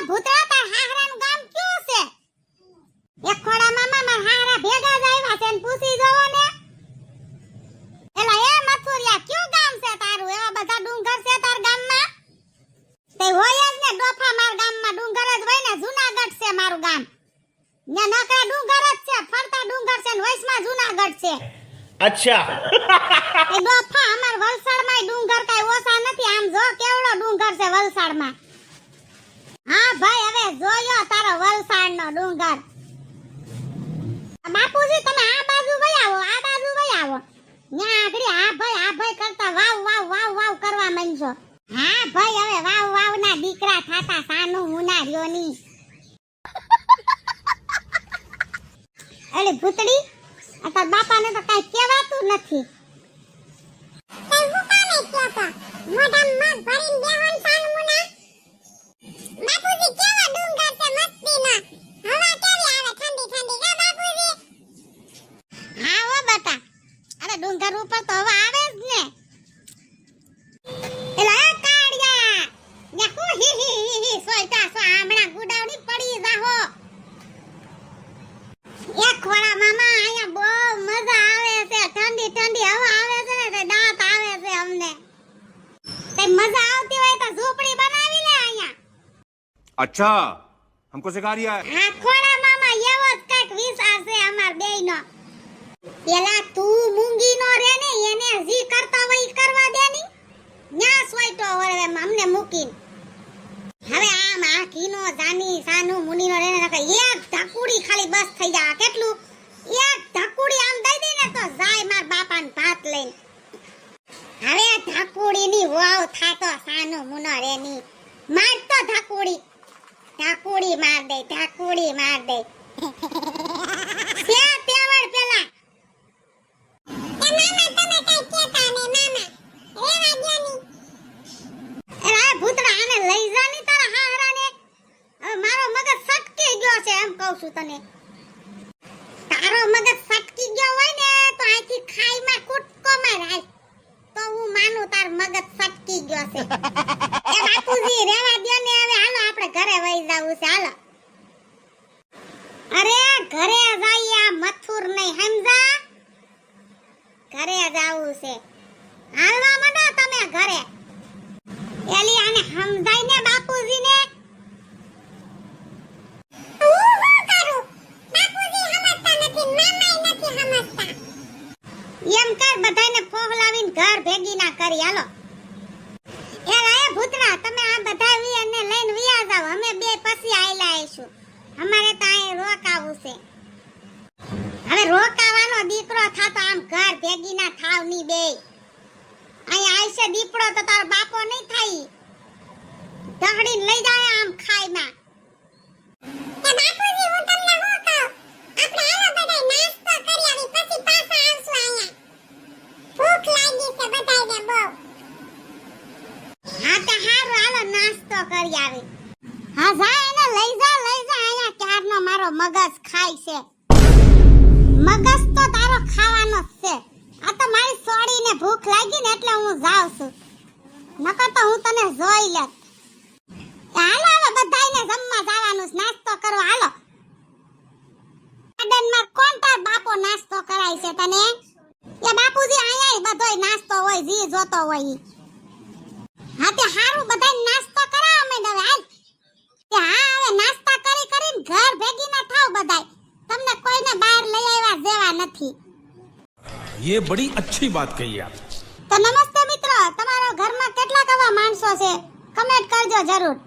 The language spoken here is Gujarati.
ભૂતરા તાર હાહરાનું ગામ કયું છે? એક ખોડા મામા માર હાહરા ભેગા જ આવ્યા છે ને પૂછી જોવો ને. એલા એ મથુરિયા કયું ગામ છે તારું? એવા બધા ડુંગર છે તાર ગામમાં? તે હોય જ ને ડોફા માર ગામમાં ડુંગર જ હોય ને. જૂનાગઢ છે મારું ગામ. ને નકરા ડુંગર જ છે, ફરતા ડુંગર છે ને વૈસમાં જૂનાગઢ છે. અચ્છા. એ ડોફા અમાર વલસાડમાં ડુંગર કાઈ ઓછા નથી. આમ જો કેવડો ડુંગર છે વલસાડમાં. હા ભાઈ હવે જોયો તારો વલસાડનો ડુંગર. બાપુજી તમે આ બાજુ વઈ આવો, આ બાજુ વઈ આવો. ન્યા આગળી આ ભાઈ કરતા વાવ વાવ વાવ વાવ કરવા માંડજો. હા ભાઈ હવે વાવ વાવ ના દીકરા થાતા સાનું મુનાર્યોની. અરે ભૂતડી આ તાર બાપાને તો કાઈ કહેવાતું નથી. તે હું કામે કહેતા મોઢામાં મગ ભરીને બેહોન સાનું મુના. બાપુજી કેવા ડુંગર છે મસ્તીના. હવા કેવી આવે ઠંડી ઠંડી કા બાપુજી? હા હો બેટા, અરે ડુંગર ઉપર તો હવા આવે જ ને. એલા કાળિયા ને હું હી સોઈતા સો આમણા ગુડાવની પડી જાહો. એક ખોળા મામા અહીંયા બહુ મજા આવે છે. ઠંડી ઠંડી હવા આવે છે ને તે દાંત આવે છે અમને. તે મજા આવતી હોય તો ઝૂંપડી બનાવી લે અહીંયા. अच्छा हमको सिखा रिया है। આ ખોળા મામા એવો જ કઈક વિચાર છે અમાર બેયનો. પેલા તું મૂંગી નો રે ને એને જી કરતા હોય ઈ કરવા દે ની. ન્યા સોઈટો હોય અમને મૂકીને. હવે આમ આ કીનો જાની સાનું મુની નો રે ને એક ઢાકુડી ખાલી બસ થઈ જા. કેટલું? એક ઢાકુડી આમ દઈ દે ને તો જાય માર બાપાને ભાત લઈને. હવે ઢાકુડી ની વાવ થાતો સાનું મુનો રે ની. માર તો ઢાકુડી માર દે, ઢાકુડી માર દે. ત્યાં તેવડ પેલા એ મામા તમે કઈ કેતા ને મામા રેવા દ્યો ની. એલા ભૂતરા આને લઈ જા ની તારા હાહરાને. હવે મારો મગજ સટકી ગયો છે એમ કહું છું તને. તારો મગજ સટકી ગયો હોય ને તો આથી ખાઈમાં કૂટકો માર તો હું માનું તાર મગજ સટકી ગયો છે. એ બાપુજી રેવા દ્યો ને. હવે હાલો આપણે ઘરે વઈ જાવું છે. હાલો. અરે ઘરે જઈએ આ મથુર નહીં સમજા. ઘરે જાવું છે. હાલવા માંડો તમે ઘરે. એલી આને સમજાય ને બાપુજી ને. હું કરું? બાપુજી સમજતા નથી, મામાય નથી સમજતા. એમ કર બધાને ફોહલાવીને ઘર ભેગી ના કરી. હાલો. એ ભૂતરા તમે આ બધા વીને લઈને વિયા જાવ. અમે બે પછી આયલા આવીશું. અમારે તો અહીં રોકાવું છે. હવે રોકાવાનો દીકરો થાતો આમ ઘર ભેગી ના થાવ ની બે. અહીં આયશે દીપડો તો તારો બાપો નહીં થાય. ઢગડીને લઈ જાય આમ ખાઈમાં. એ બાપુજી હું તમને શું કહું? આપણે હાલો બધાય નાસ્તો કરી આવી પછી પાછા આવશું અહીંયા. ભૂખ લાગી છે બધાયને બહુ. હા તો હારું હાલો નાસ્તો કરી આવી. હા જા એને લઈ જા અહીંયા. ક્યારનો મારો મગજ ખાય છે. મગજ તો તારો ખાવાનો જ છે. આ તો મારી સોડીને ભૂખ લાગી ને એટલે હું જાઉં છું. નકર તો હું તને જોઈ લેત. હાલો હવે બધાયને જમવા જવાનું છે. નાસ્તો કરો હાલો. ગાર્ડનમાં કોણ તાર બાપો નાસ્તો કરાય છે તને? એ બાપુજી અહીંયા બધોય નાસ્તો હોય જી જોતો હોય. હા તે હારું બધાય નાસ્તો કરાવ મે હવે હાલ. તે હા હવે નાસ્તા કરીને ઘર ભેગી ના થાવ બધાય. તમને કોઈને બહાર લઈ આવ્યા જેવા નથી. ये बड़ी अच्छी बात कही आप। તો નમસ્તે મિત્રો, તમારા ઘરમાં કેટલા કવા માણસો છે? કમેન્ટ કરજો જરૂર.